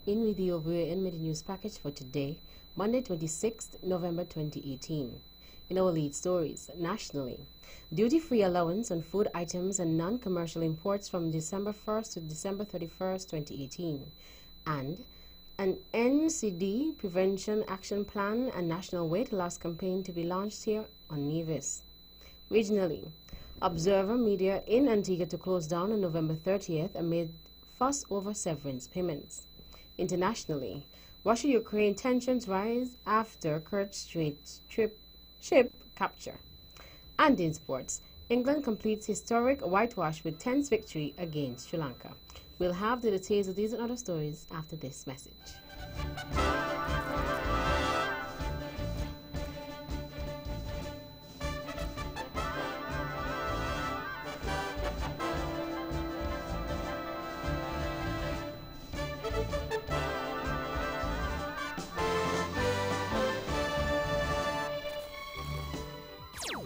in with the Overview and Media News package for today, Monday 26th November 2018. In our lead stories, nationally, duty-free allowance on food items and non-commercial imports from December 1st to December 31st, 2018, and an NCD Prevention Action Plan and National Weight Loss Campaign to be launched here on Nevis. Regionally, Observer Media in Antigua to close down on November 30th amid fuss over severance payments. Internationally, Russia-Ukraine tensions rise after Kerch Strait ship capture. And in sports, England completes historic whitewash with tense victory against Sri Lanka. We'll have the details of these and other stories after this message.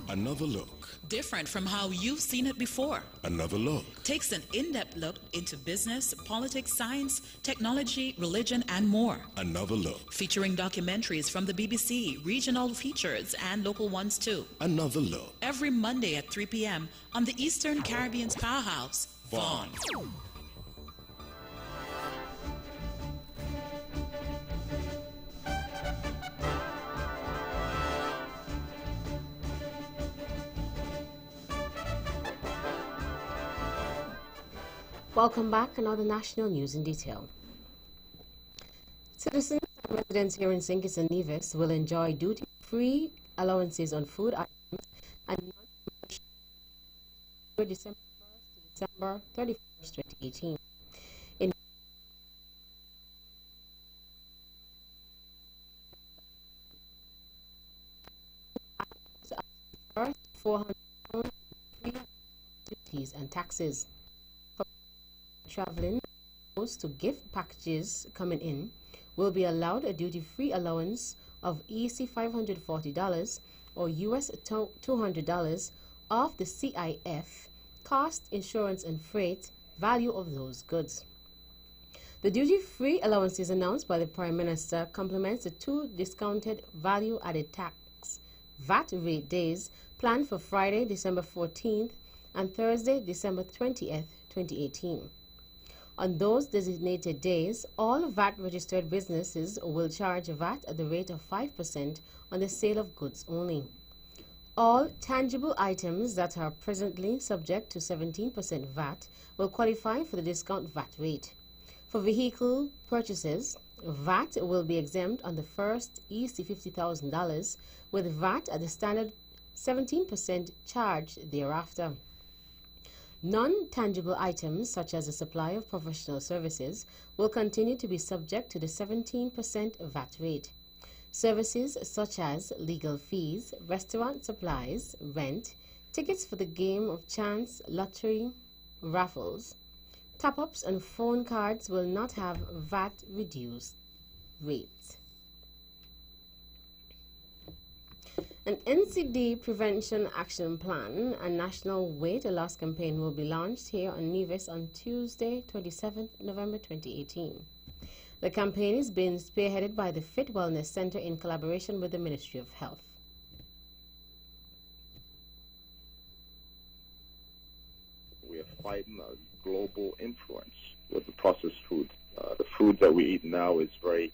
Another look. Different from how you've seen it before. Another look. Takes an in-depth look into business, politics, science, technology, religion, and more. Another look. Featuring documentaries from the BBC, regional features, and local ones too. Another look. Every Monday at 3 p.m. on the Eastern Caribbean's powerhouse, Vaughan. Welcome back. Another national news in detail. Citizens and residents here in St. Kitts and Nevis will enjoy duty-free allowances on food items and non-commercial December 1st to December 31st, 2018. In first, 400 free duties and taxes. Traveling, those to gift packages coming in will be allowed a duty-free allowance of EC $540 or US $200 off the CIF cost, insurance, and freight value of those goods. The duty-free allowances announced by the Prime Minister complements the two discounted value-added tax VAT rate days planned for Friday, December 14th and Thursday, December 20th, 2018. On those designated days, all VAT-registered businesses will charge VAT at the rate of 5% on the sale of goods only. All tangible items that are presently subject to 17% VAT will qualify for the discount VAT rate. For vehicle purchases, VAT will be exempt on the first EC $50,000, with VAT at the standard 17% charge thereafter. Non-tangible items, such as the supply of professional services, will continue to be subject to the 17% VAT rate. Services such as legal fees, restaurant supplies, rent, tickets for the game of chance, lottery, raffles, top-ups, and phone cards will not have VAT-reduced rates. An NCD Prevention Action Plan and National Weight Loss Campaign will be launched here on Nevis on Tuesday, 27th November 2018. The campaign is being spearheaded by the Fit Wellness Center in collaboration with the Ministry of Health. We are fighting a global influence with the processed food. The food that we eat now is very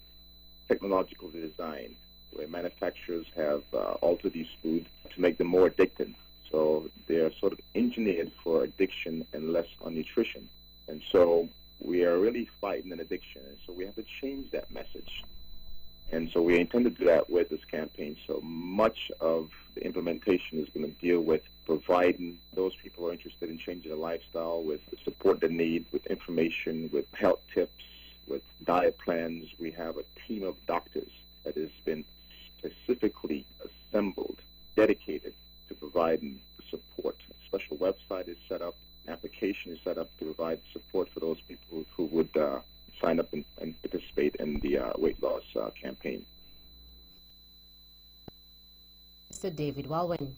technologically designed, where manufacturers have altered these foods to make them more addictive. So they're sort of engineered for addiction and less on nutrition. And so we are really fighting an addiction. And so we have to change that message. And so we intend to do that with this campaign. So much of the implementation is going to deal with providing those people who are interested in changing their lifestyle with the support they need, with information, with health tips, with diet plans. We have a team of doctors that has been specifically assembled, dedicated to providing support. A special website is set up, an application is set up to provide support for those people who would sign up and participate in the weight loss campaign. Mr. David Walwyn.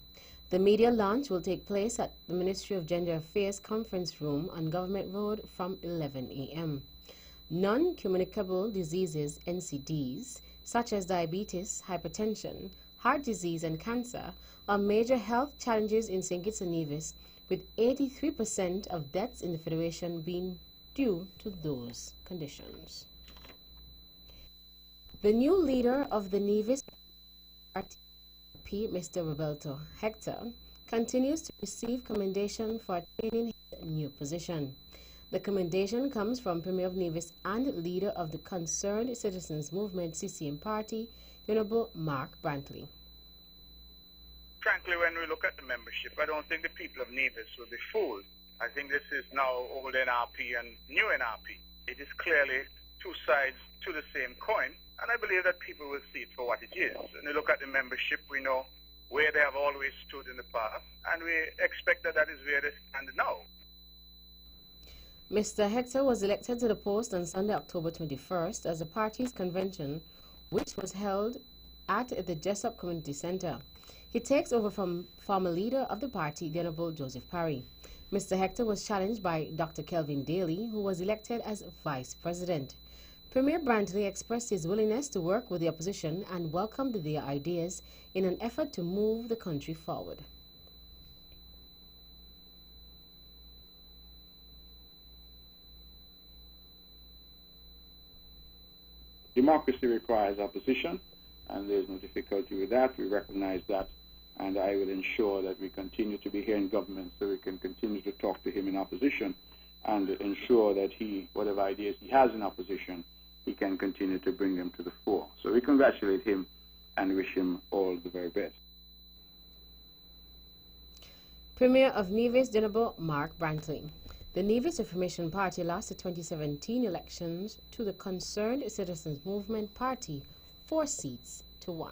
The media launch will take place at the Ministry of Gender Affairs Conference Room on Government Road from 11 a.m. non-communicable diseases, NCDs, such as diabetes, hypertension, heart disease, and cancer, are major health challenges in St. Kitts and Nevis, with 83% of deaths in the Federation being due to those conditions. The new leader of the Nevis Party, Mr. Roberto Hector, continues to receive commendation for attaining his new position. The commendation comes from Premier of Nevis and leader of the Concerned Citizens Movement CCM Party, Honorable Mark Brantley. Frankly, when we look at the membership, I don't think the people of Nevis will be fooled. I think this is now old NRP and new NRP. It is clearly two sides to the same coin, and I believe that people will see it for what it is. When we look at the membership, we know where they have always stood in the past, and we expect that that is where they stand now. Mr. Hector was elected to the post on Sunday, October 21st, as the party's convention, which was held at the Jessup Community Center. He takes over from former leader of the party, the Honorable Joseph Parry. Mr. Hector was challenged by Dr. Kelvin Daly, who was elected as vice president. Premier Brantley expressed his willingness to work with the opposition and welcomed their ideas in an effort to move the country forward. Democracy requires opposition, and there's no difficulty with that. We recognize that, and I will ensure that we continue to be here in government so we can continue to talk to him in opposition and ensure that he, whatever ideas he has in opposition, he can continue to bring them to the fore. So we congratulate him and wish him all the very best. Premier of Nevis, Honorable Mark Brantley. The Nevis Reformation Party lost the 2017 elections to the Concerned Citizens Movement Party 4 seats to 1.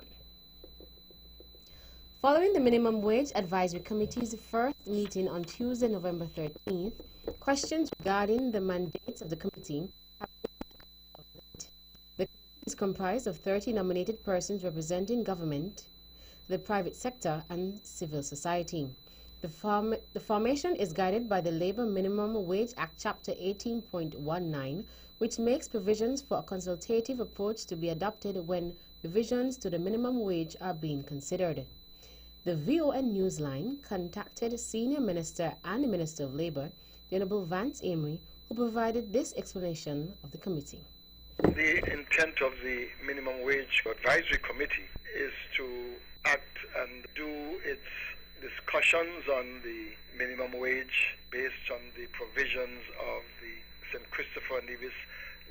Following the Minimum Wage Advisory Committee's first meeting on Tuesday, November 13th, questions regarding the mandates of the committee have been raised. The committee is comprised of 30 nominated persons representing government, the private sector, and civil society. The formation is guided by the Labor Minimum Wage Act Chapter 18.19, which makes provisions for a consultative approach to be adopted when revisions to the minimum wage are being considered. The VON Newsline contacted Senior Minister and Minister of Labor, the Honorable Vance Amory, who provided this explanation of the committee. The intent of the Minimum Wage Advisory Committee is to act and do its discussions on the minimum wage based on the provisions of the St. Christopher Nevis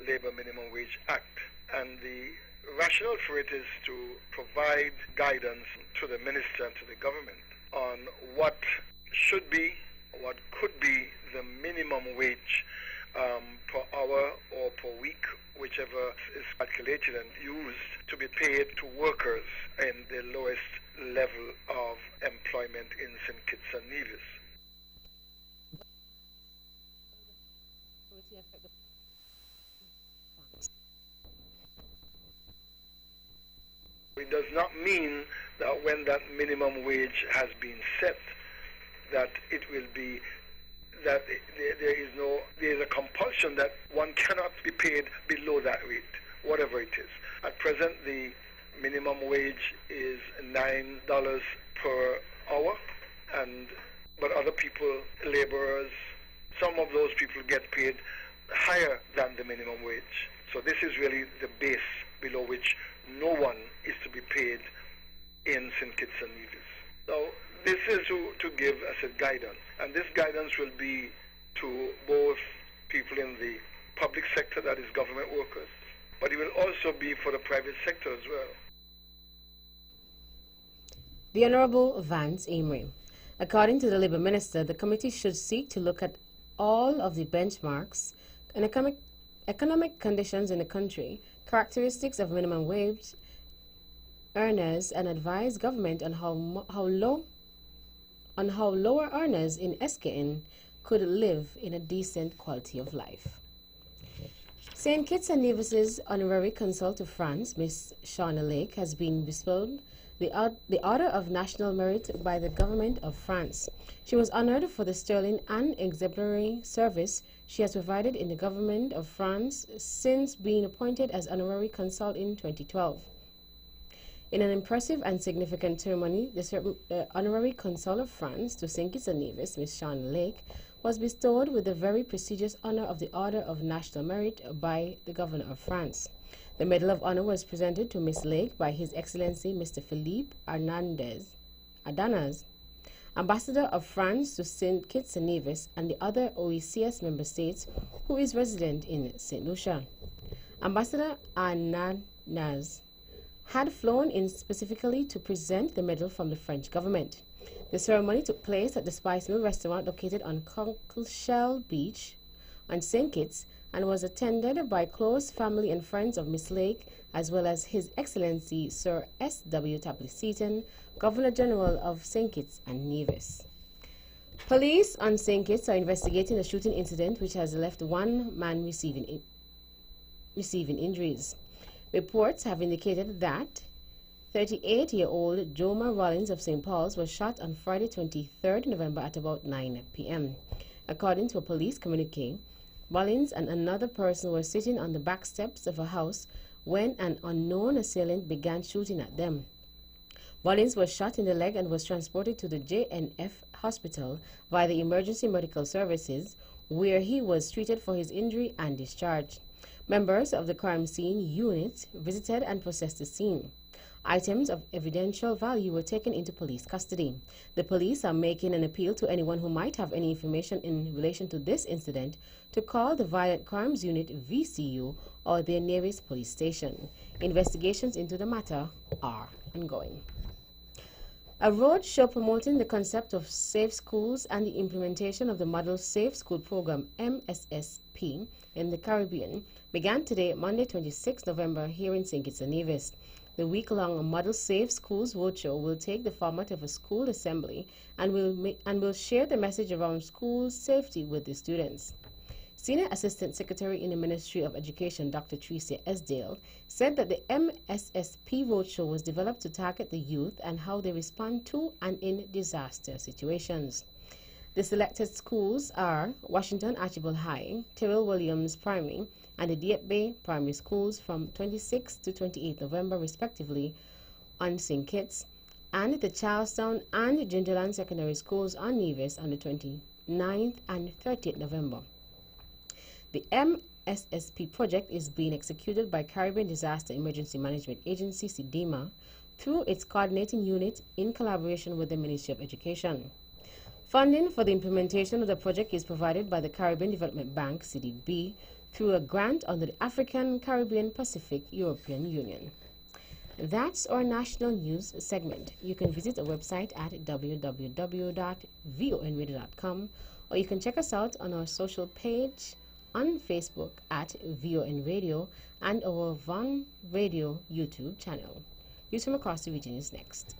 Labor Minimum Wage Act. And the rationale for it is to provide guidance to the minister and to the government on what should be, what could be the minimum wage per hour or per week, whichever is calculated and used to be paid to workers in the lowest level of employment in St. Kitts and Nevis. It does not mean that when that minimum wage has been set, that it will be that there is a compulsion that one cannot be paid below that rate, whatever it is. At present, the minimum wage is $9 per hour, but other people, laborers, some of those people get paid higher than the minimum wage. So this is really the base below which no one is to be paid in St. Kitts and Nevis. So this is to give us a guidance, and this guidance will be to both people in the public sector, that is government workers, but it will also be for the private sector as well. The Honorable Vance Amory. According to the Labour Minister, the committee should seek to look at all of the benchmarks and economic conditions in the country, characteristics of minimum wage earners, and advise government on how lower earners in SKN could live in a decent quality of life. St. Kitts and Nevis's honorary consul to France, Miss Shauna Lake, has been bestowed the Order of National Merit by the government of France. She was honored for the sterling and exemplary service she has provided in the government of France since being appointed as honorary consul in 2012. In an impressive and significant ceremony, the honorary consul of France to St. Kitts and Nevis, Ms. Shauna Lake, was bestowed with the very prestigious honor of the Order of National Merit by the Governor of France. The Medal of Honor was presented to Ms. Lake by His Excellency Mr. Philippe Ardanaz, Ambassador of France to St. Kitts and Nevis and the other OECS member states, who is resident in St. Lucia. Ambassador Ardanaz had flown in specifically to present the medal from the French government. The ceremony took place at the Spice Mill restaurant located on Conkleshell Beach on St. Kitts and was attended by close family and friends of Miss Lake, as well as His Excellency Sir S.W. Tapley Seaton, Governor General of St. Kitts and Nevis. Police on St. Kitts are investigating a shooting incident which has left one man receiving injuries. Reports have indicated that 38-year-old Joma Rollins of St. Paul's was shot on Friday, 23rd November at about 9 p.m. According to a police communique, Rollins and another person were sitting on the back steps of a house when an unknown assailant began shooting at them. Rollins was shot in the leg and was transported to the JNF hospital via the emergency medical services, where he was treated for his injury and discharged. Members of the crime scene unit visited and processed the scene. Items of evidential value were taken into police custody. The police are making an appeal to anyone who might have any information in relation to this incident to call the Violent Crimes Unit VCU or their nearest police station. Investigations into the matter are ongoing. A road show promoting the concept of safe schools and the implementation of the Model Safe School Program MSSP in the Caribbean began today, Monday, 26 November, here in St. Kitts and Nevis. The week-long Model Safe Schools Roadshow will take the format of a school assembly and will share the message around school safety with the students. Senior Assistant Secretary in the Ministry of Education, Dr. Tricia Esdale, said that the MSSP Roadshow was developed to target the youth and how they respond to and in disaster situations. The selected schools are Washington Archibald High, Tyrrell Williams Primary, and the Dieppe Bay Primary Schools from 26 to 28 November, respectively, on St. Kitts, and the Charlestown and Gingerland Secondary Schools on Nevis on the 29th and 30th November. The MSSP project is being executed by Caribbean Disaster Emergency Management Agency, CDEMA, through its coordinating unit in collaboration with the Ministry of Education. Funding for the implementation of the project is provided by the Caribbean Development Bank, CDB, through a grant under the African, Caribbean, Pacific, European Union. That's our national news segment. You can visit our website at www.vonradio.com, or you can check us out on our social page on Facebook at VON Radio and our VON Radio YouTube channel. News from across the region is next.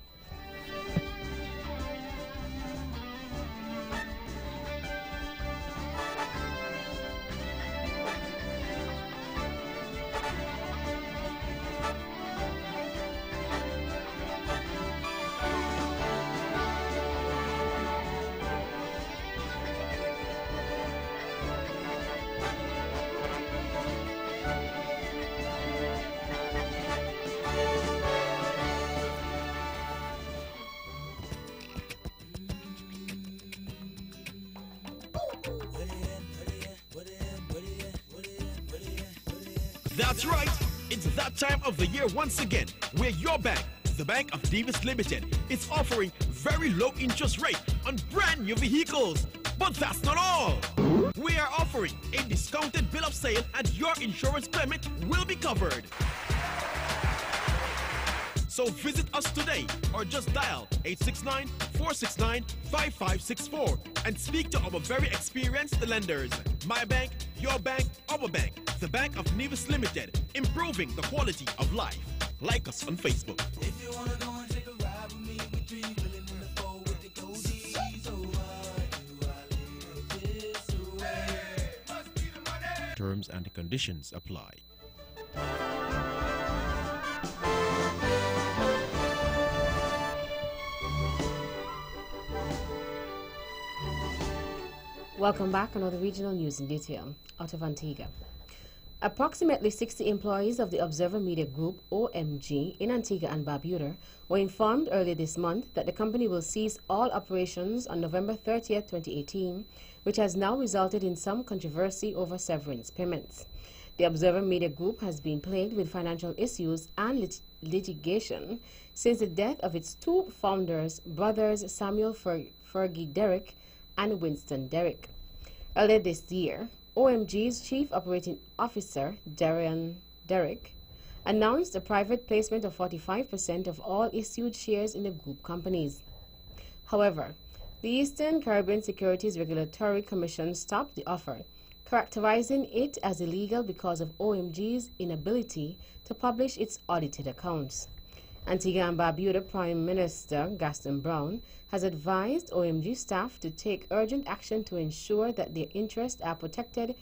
That's right. It's that time of the year once again where your bank, the Bank of Nevis Limited, is offering very low interest rate on brand new vehicles. But that's not all. We are offering a discounted bill of sale and your insurance permit will be covered. So visit us today or just dial 869-469-5564 and speak to our very experienced lenders. My bank, your bank, our bank. The Bank of Nevis Limited, improving the quality of life. Like us on Facebook. If you wanna go and take a ride with me, we three willing in the four with the goldies. So why do I live this way? Must be the money. Terms and conditions apply. Welcome back. Another regional news in detail out of Antigua. Approximately 60 employees of the Observer Media Group, OMG, in Antigua and Barbuda were informed earlier this month that the company will cease all operations on November 30th, 2018, which has now resulted in some controversy over severance payments. The Observer Media Group has been plagued with financial issues and litigation since the death of its two founders, brothers Samuel Fergie Derrick and Winston Derrick. Earlier this year, OMG's Chief Operating Officer, Darian Derrick, announced a private placement of 45% of all issued shares in the group companies. However, the Eastern Caribbean Securities Regulatory Commission stopped the offer, characterizing it as illegal because of OMG's inability to publish its audited accounts. Antigua and Barbuda Prime Minister Gaston Brown has advised OMG staff to take urgent action to ensure that their interests are protected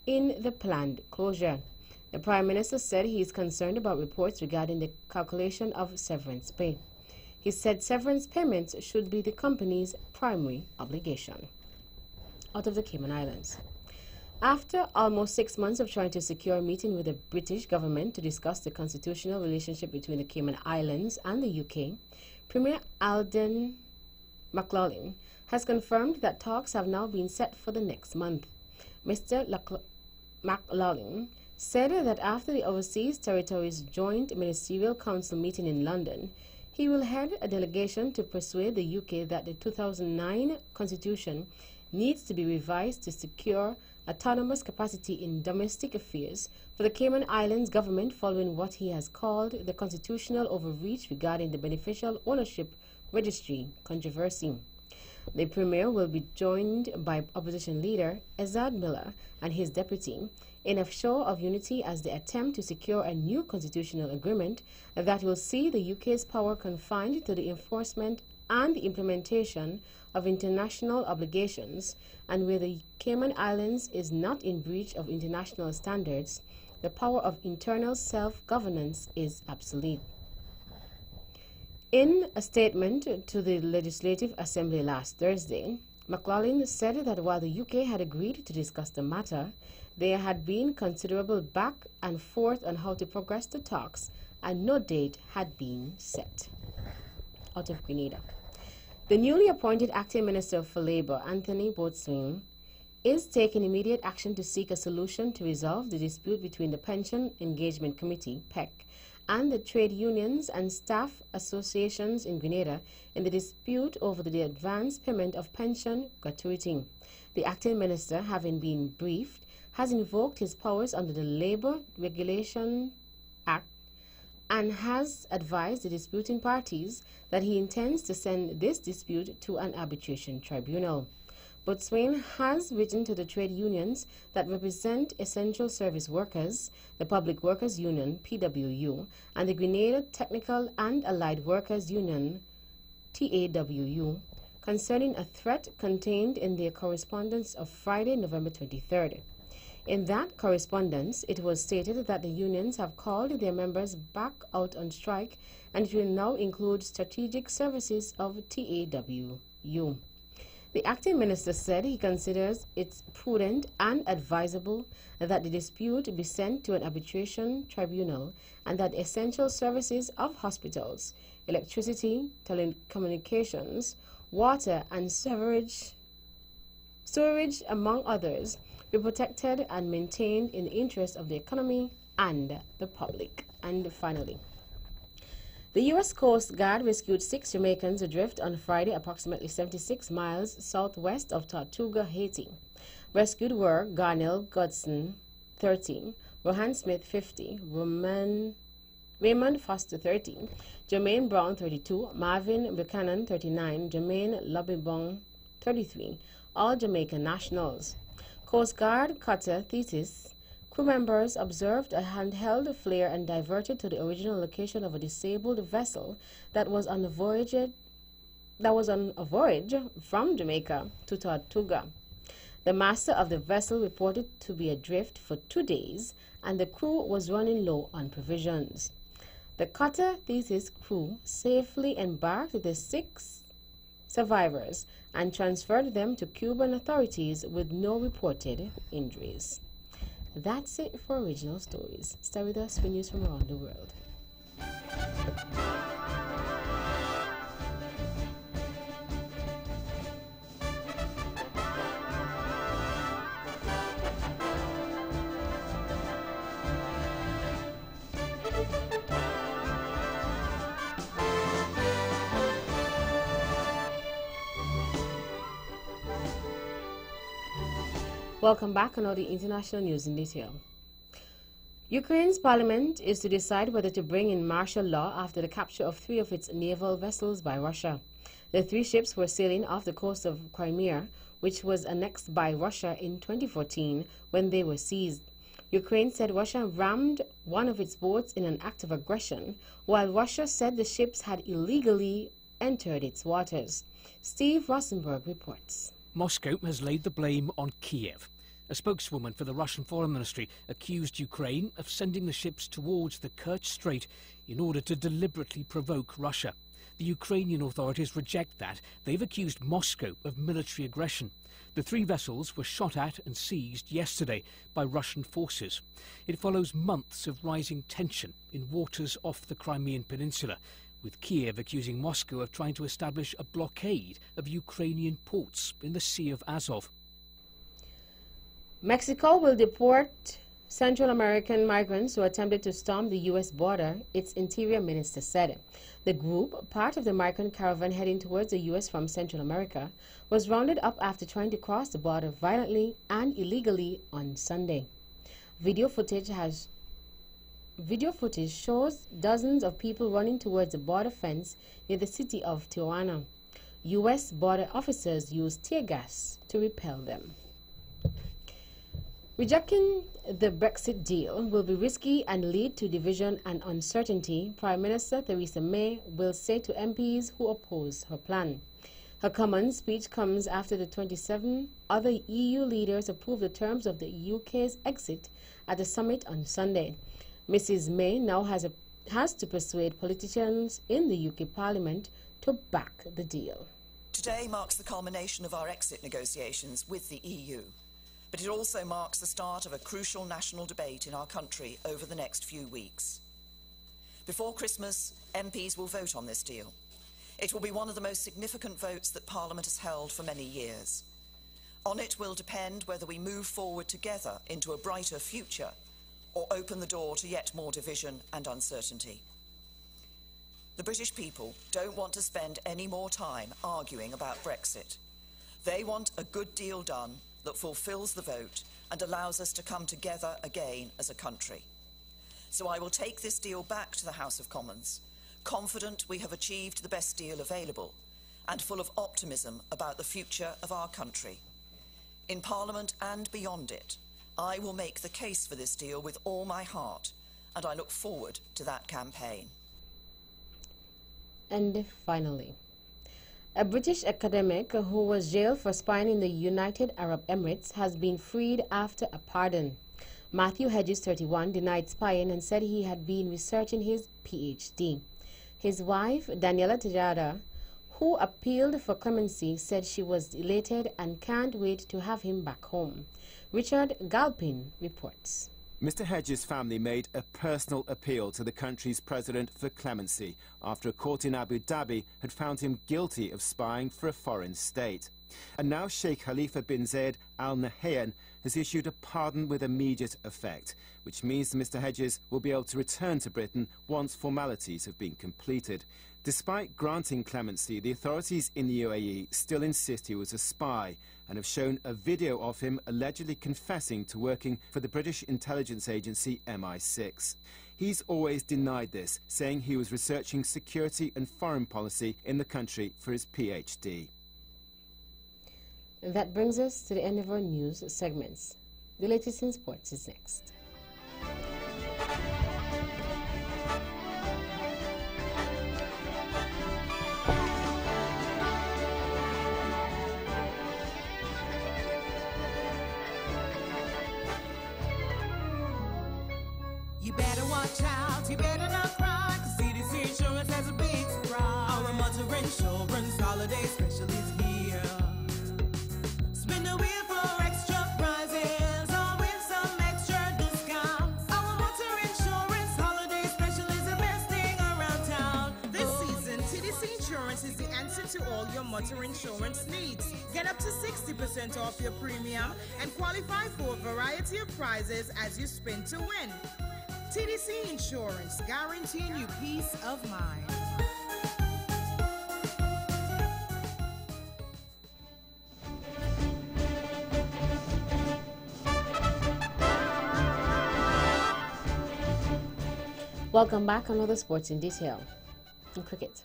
in the planned closure. The Prime Minister said he is concerned about reports regarding the calculation of severance pay. He said severance payments should be the company's primary obligation. Out of the Cayman Islands. After almost 6 months of trying to secure a meeting with the British government to discuss the constitutional relationship between the Cayman Islands and the UK, Premier Alden McLaughlin has confirmed that talks have now been set for the next month. Mr. McLaughlin said that after the Overseas Territories Joint Ministerial Council meeting in London, he will head a delegation to persuade the UK that the 2009 Constitution needs to be revised to secure autonomous capacity in domestic affairs for the Cayman Islands government following what he has called the constitutional overreach regarding the beneficial ownership registry controversy. The Premier will be joined by opposition leader Ezard Miller and his deputy in a show of unity as they attempt to secure a new constitutional agreement that will see the UK's power confined to the enforcement and the implementation of international obligations, and where the Cayman Islands is not in breach of international standards, the power of internal self-governance is obsolete. In a statement to the Legislative Assembly last Thursday, McLaughlin said that while the UK had agreed to discuss the matter, there had been considerable back and forth on how to progress the talks, and no date had been set. Out of Grenada. The newly appointed Acting Minister for Labour, Anthony Boatswain, is taking immediate action to seek a solution to resolve the dispute between the Pension Engagement Committee, PEC, and the trade unions and staff associations in Grenada in the dispute over the advance payment of pension gratuity. The Acting Minister, having been briefed, has invoked his powers under the Labour Regulation Act and has advised the disputing parties that he intends to send this dispute to an arbitration tribunal. Boatswain has written to the trade unions that represent essential service workers, the Public Workers Union, PWU, and the Grenada Technical and Allied Workers Union, TAWU, concerning a threat contained in their correspondence of Friday, November 23rd. In that correspondence, it was stated that the unions have called their members back out on strike, and it will now include strategic services of TAWU. The acting minister said he considers it prudent and advisable that the dispute be sent to an arbitration tribunal and that essential services of hospitals, electricity, telecommunications, water, and sewerage, among others, be protected and maintained in the interest of the economy and the public. And finally, the U.S. Coast Guard rescued 6 Jamaicans adrift on Friday, approximately 76 miles southwest of Tortuga, Haiti. Rescued were Garnell Godson, 13, Rohan Smith, 50, Raymond Foster, 13, Jermaine Brown, 32, Marvin Buchanan, 39, Jermaine Lobibong, 33, all Jamaican nationals. Coast Guard cutter Thetis crew members observed a handheld flare and diverted to the original location of a disabled vessel that was on a voyage from Jamaica to Tortuga. The master of the vessel reported to be adrift for 2 days, and the crew was running low on provisions. The cutter Thetis crew safely embarked the 6 survivors and transferred them to Cuban authorities with no reported injuries. That's it for Original Stories. Stay with us for news from around the world. Welcome back on all the international news in detail. Ukraine's parliament is to decide whether to bring in martial law after the capture of 3 of its naval vessels by Russia. The 3 ships were sailing off the coast of Crimea, which was annexed by Russia in 2014 when they were seized. Ukraine said Russia rammed one of its boats in an act of aggression, while Russia said the ships had illegally entered its waters. Steve Rosenberg reports. Moscow has laid the blame on Kiev. A spokeswoman for the Russian Foreign Ministry accused Ukraine of sending the ships towards the Kerch Strait in order to deliberately provoke Russia. The Ukrainian authorities reject that. They've accused Moscow of military aggression. The 3 vessels were shot at and seized yesterday by Russian forces. It follows months of rising tension in waters off the Crimean Peninsula, with Kiev accusing Moscow of trying to establish a blockade of Ukrainian ports in the Sea of Azov. Mexico will deport Central American migrants who attempted to storm the U.S. border, its interior minister said. The group, part of the migrant caravan heading towards the U.S. from Central America, was rounded up after trying to cross the border violently and illegally on Sunday. Video footage shows dozens of people running towards the border fence near the city of Tijuana. U.S. border officers used tear gas to repel them. Rejecting the Brexit deal will be risky and lead to division and uncertainty, Prime Minister Theresa May will say to MPs who oppose her plan. Her Commons speech comes after the 27 other EU leaders approved the terms of the UK's exit at the summit on Sunday. Mrs. May now has to persuade politicians in the UK Parliament to back the deal. Today marks the culmination of our exit negotiations with the EU, but it also marks the start of a crucial national debate in our country over the next few weeks. Before Christmas, MPs will vote on this deal. It will be one of the most significant votes that Parliament has held for many years. On it will depend whether we move forward together into a brighter future or open the door to yet more division and uncertainty. The British people don't want to spend any more time arguing about Brexit. They want a good deal done that fulfills the vote and allows us to come together again as a country. So I will take this deal back to the House of Commons, confident we have achieved the best deal available and full of optimism about the future of our country. In Parliament and beyond it, I will make the case for this deal with all my heart, and I look forward to that campaign. And finally, a British academic who was jailed for spying in the United Arab Emirates has been freed after a pardon. Matthew Hedges, 31, denied spying and said he had been researching his PhD. His wife, Daniela Tejada, who appealed for clemency, said she was elated and can't wait to have him back home. Richard Galpin reports. Mr. Hedges' family made a personal appeal to the country's president for clemency after a court in Abu Dhabi had found him guilty of spying for a foreign state. And now Sheikh Khalifa bin Zayed Al Nahyan has issued a pardon with immediate effect, which means that Mr. Hedges will be able to return to Britain once formalities have been completed. Despite granting clemency, the authorities in the UAE still insist he was a spy and have shown a video of him allegedly confessing to working for the British intelligence agency MI6. He's always denied this, saying he was researching security and foreign policy in the country for his PhD. And that brings us to the end of our news segments. The latest in sports is next. You better watch out, you better not cry, 'cause CDC Insurance has a big surprise. Our months of insurance, holiday special to all your motor insurance needs. Get up to 60% off your premium and qualify for a variety of prizes as you spin to win. TDC Insurance, guaranteeing you peace of mind. Welcome back. Another sports in detail. In cricket,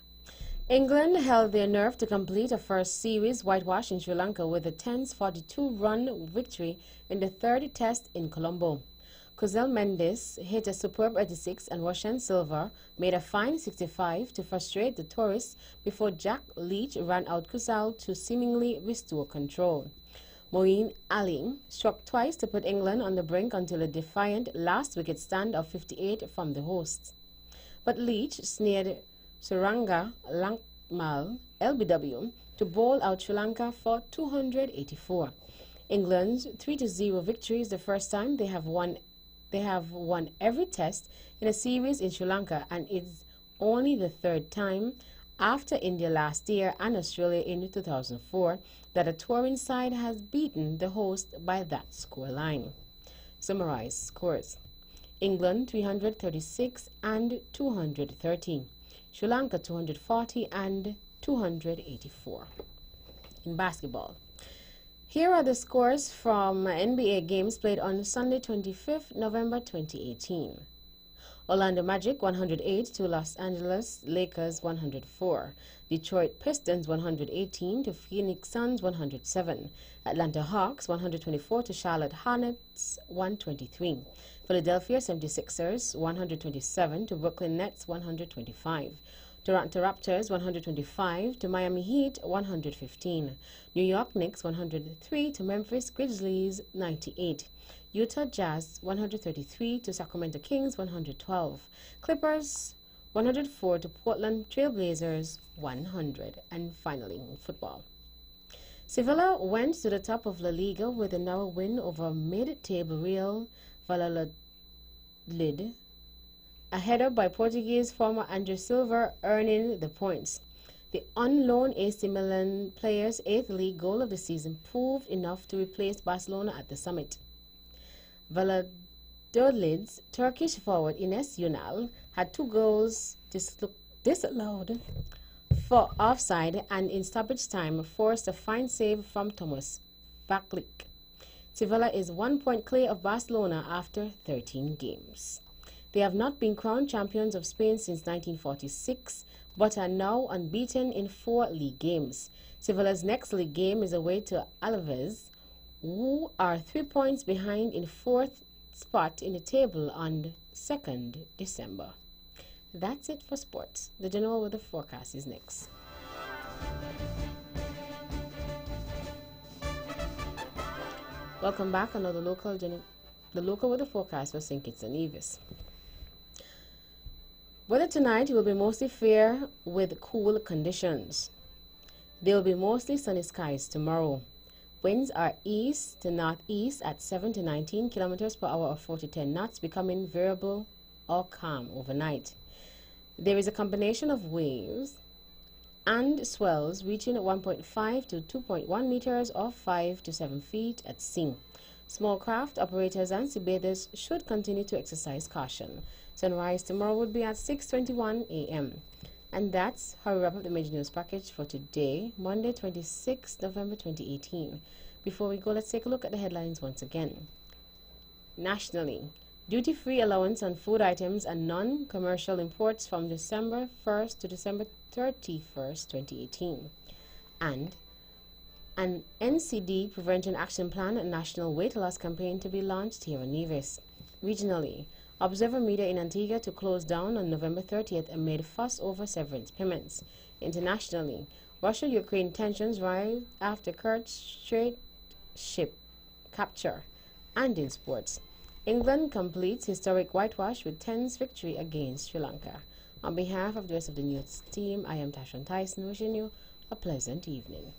England held their nerve to complete a first series whitewash in Sri Lanka with a tense 42-run victory in the third test in Colombo. Kusal Mendes hit a superb 86 and Roshan Silva made a fine 65 to frustrate the tourists before Jack Leach ran out Kusal to seemingly restore control. Moeen Ali struck twice to put England on the brink until a defiant last wicket stand of 58 from the hosts. But Leach snared Suranga Langmal LBW to bowl out Sri Lanka for 284. England's 3-0 victory is the first time they have won every test in a series in Sri Lanka, and it's only the third time after India last year and Australia in 2004 that a touring side has beaten the host by that scoreline. Summarize scores: England 336 and 213, Sri Lanka 240 and 284. In basketball, here are the scores from NBA games played on Sunday, 25th November 2018. Orlando Magic 108 to Los Angeles Lakers 104. Detroit Pistons 118 to Phoenix Suns 107. Atlanta Hawks 124 to Charlotte Hornets 123. Philadelphia 76ers 127 to Brooklyn Nets 125. Toronto Raptors 125 to Miami Heat 115. New York Knicks 103 to Memphis Grizzlies 98. Utah Jazz 133 to Sacramento Kings 112. Clippers 104 to Portland Trailblazers 100. And finally, in football, Sevilla went to the top of La Liga with a narrow win over mid-table Real Valladolid, a header by Portuguese former André Silva earning the points. The on-loan AC Milan player's 8th league goal of the season proved enough to replace Barcelona at the summit. Valladolid's Turkish forward Ines Ünal had 2 goals disallowed for offside and in stoppage time forced a fine save from Thomas Vaklik. Sevilla is 1 point clear of Barcelona after 13 games. They have not been crowned champions of Spain since 1946, but are now unbeaten in 4 league games. Sevilla's next league game is away to Alaves, who are 3 points behind in 4th spot in the table on 2nd December. That's it for sports. The general weather forecast is next. Welcome back. Another the local weather forecast for St. Kitts and Nevis. Weather tonight will be mostly fair with cool conditions. There will be mostly sunny skies tomorrow. Winds are east to northeast at 7 to 19 kilometers per hour or 4 to 10 knots, becoming variable or calm overnight. There is a combination of waves and swells reaching 1.5 to 2.1 meters or 5 to 7 feet at sea. Small craft operators and sea bathers should continue to exercise caution. Sunrise tomorrow would be at 6:21 a.m. And that's how we wrap up the major news package for today, Monday, 26 November 2018. Before we go, let's take a look at the headlines once again. Nationally, duty-free allowance on food items and non-commercial imports from December 1st to December 31st, 2018. And an NCD Prevention Action Plan and National Weight Loss Campaign to be launched here in Nevis. Regionally, Observer Media in Antigua to close down on November 30th amid fuss over severance payments. Internationally, Russia-Ukraine tensions rise after Kerch Strait ship capture. And in sports, England completes historic whitewash with tense victory against Sri Lanka. On behalf of the rest of the news team, I am Tashan Tyson, wishing you a pleasant evening.